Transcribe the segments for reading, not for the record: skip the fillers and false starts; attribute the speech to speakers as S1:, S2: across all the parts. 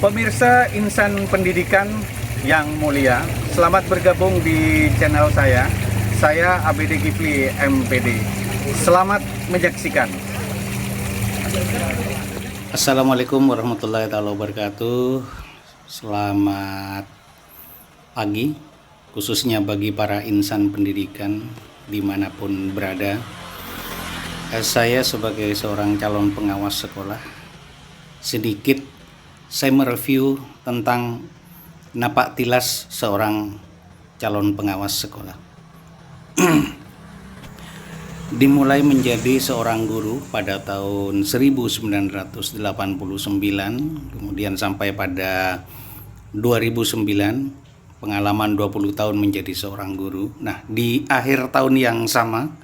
S1: Pemirsa Insan Pendidikan yang mulia, selamat bergabung di channel saya. Saya ABD Kifli MPD. Selamat menyaksikan.
S2: Assalamualaikum warahmatullahi wabarakatuh. Selamat pagi, khususnya bagi para insan pendidikan dimanapun berada. Saya sebagai seorang calon pengawas sekolah, sedikit saya mereview tentang napak tilas seorang calon pengawas sekolah. Dimulai menjadi seorang guru pada tahun 1989, kemudian sampai pada 2009, pengalaman 20 tahun menjadi seorang guru. Nah, di akhir tahun yang sama,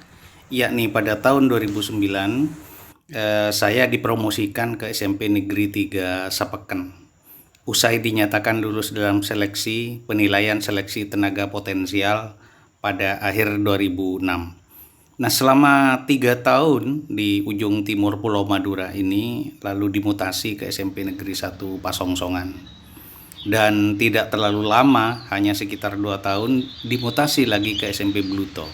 S2: yakni pada tahun 2009, saya dipromosikan ke SMP Negeri 3 Sapeken. Usai dinyatakan lulus dalam seleksi penilaian seleksi tenaga potensial pada akhir 2006. Nah, selama 3 tahun di ujung timur Pulau Madura ini lalu dimutasi ke SMP Negeri 1 Pasongsongan. Dan tidak terlalu lama, hanya sekitar 2 tahun, dimutasi lagi ke SMP Bluto.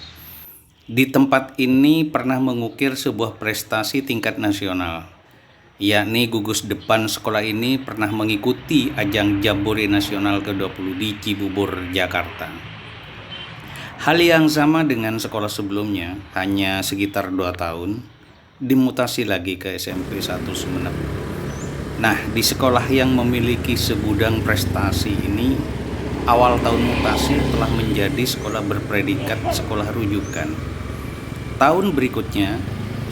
S2: Di tempat ini pernah mengukir sebuah prestasi tingkat nasional, yakni gugus depan sekolah ini pernah mengikuti ajang Jambore Nasional ke-20 di Cibubur, Jakarta. Hal yang sama dengan sekolah sebelumnya, hanya sekitar 2 tahun, dimutasi lagi ke SMP 1 Sumeneb. Nah, di sekolah yang memiliki segudang prestasi ini, awal tahun mutasi telah menjadi sekolah berpredikat sekolah rujukan. Tahun berikutnya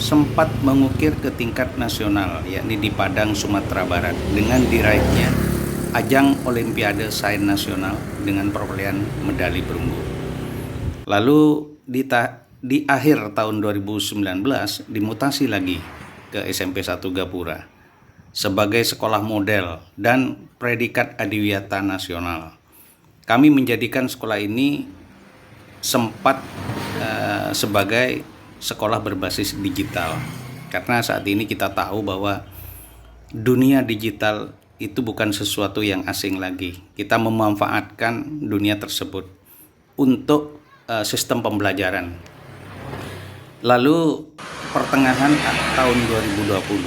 S2: sempat mengukir ke tingkat nasional, yakni di Padang, Sumatera Barat, dengan diraihnya ajang Olimpiade Sains Nasional dengan perolehan medali perunggu. Lalu di akhir tahun 2019 dimutasi lagi ke SMP 1 Gapura sebagai sekolah model dan predikat adiwiyata nasional. Kami menjadikan sekolah ini sempat sebagai sekolah berbasis digital, karena saat ini kita tahu bahwa dunia digital itu bukan sesuatu yang asing lagi. Kita memanfaatkan dunia tersebut untuk sistem pembelajaran. Lalu pertengahan tahun 2020,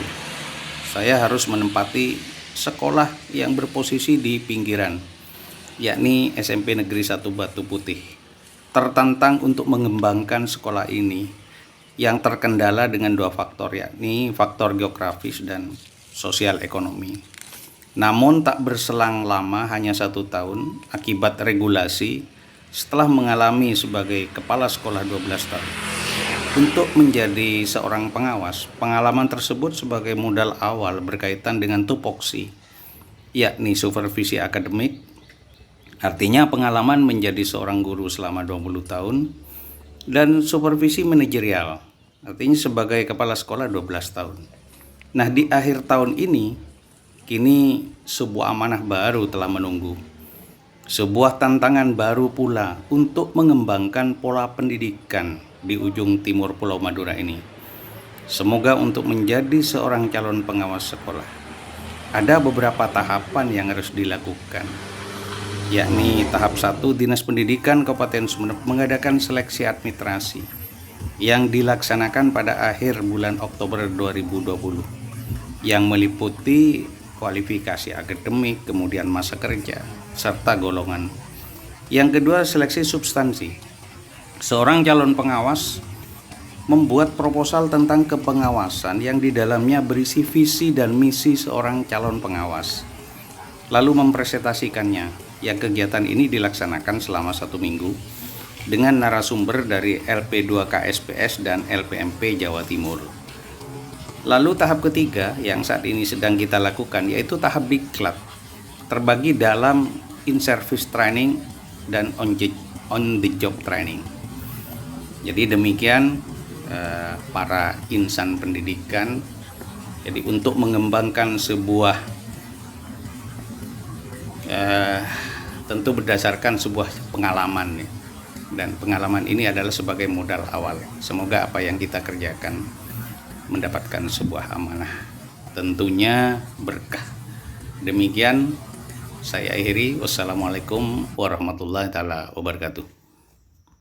S2: saya harus menempati sekolah yang berposisi di pinggiran, yakni SMP Negeri 1 Batu Putih. Tertantang untuk mengembangkan sekolah ini yang terkendala dengan 2 faktor, yakni faktor geografis dan sosial ekonomi. Namun tak berselang lama, hanya 1 tahun, akibat regulasi, setelah mengalami sebagai kepala sekolah 12 tahun, untuk menjadi seorang pengawas, pengalaman tersebut sebagai modal awal berkaitan dengan tupoksi, yakni supervisi akademik. Artinya pengalaman menjadi seorang guru selama 20 tahun, dan supervisi manajerial, artinya sebagai kepala sekolah 12 tahun. Nah, di akhir tahun ini, kini sebuah amanah baru telah menunggu. Sebuah tantangan baru pula untuk mengembangkan pola pendidikan di ujung timur Pulau Madura ini. Semoga untuk menjadi seorang calon pengawas sekolah, ada beberapa tahapan yang harus dilakukan, yakni tahap 1, Dinas Pendidikan Kabupaten Sumeneb mengadakan seleksi administrasi yang dilaksanakan pada akhir bulan Oktober 2020 yang meliputi kualifikasi akademik, kemudian masa kerja, serta golongan. Yang kedua, seleksi substansi. Seorang calon pengawas membuat proposal tentang kepengawasan yang di dalamnya berisi visi dan misi seorang calon pengawas, lalu mempresentasikannya. Yang kegiatan ini dilaksanakan selama 1 minggu dengan narasumber dari LP2 KSPS dan LPMP Jawa Timur. Lalu tahap ketiga yang saat ini sedang kita lakukan, yaitu tahap diklat, terbagi dalam in-service training dan on the job training. Jadi demikian para insan pendidikan. Jadi untuk mengembangkan sebuah tentu berdasarkan sebuah pengalaman, dan pengalaman ini adalah sebagai modal awal. Semoga apa yang kita kerjakan mendapatkan sebuah amanah, tentunya berkah Demikian saya akhiri. Wassalamualaikum warahmatullahi taala wabarakatuh.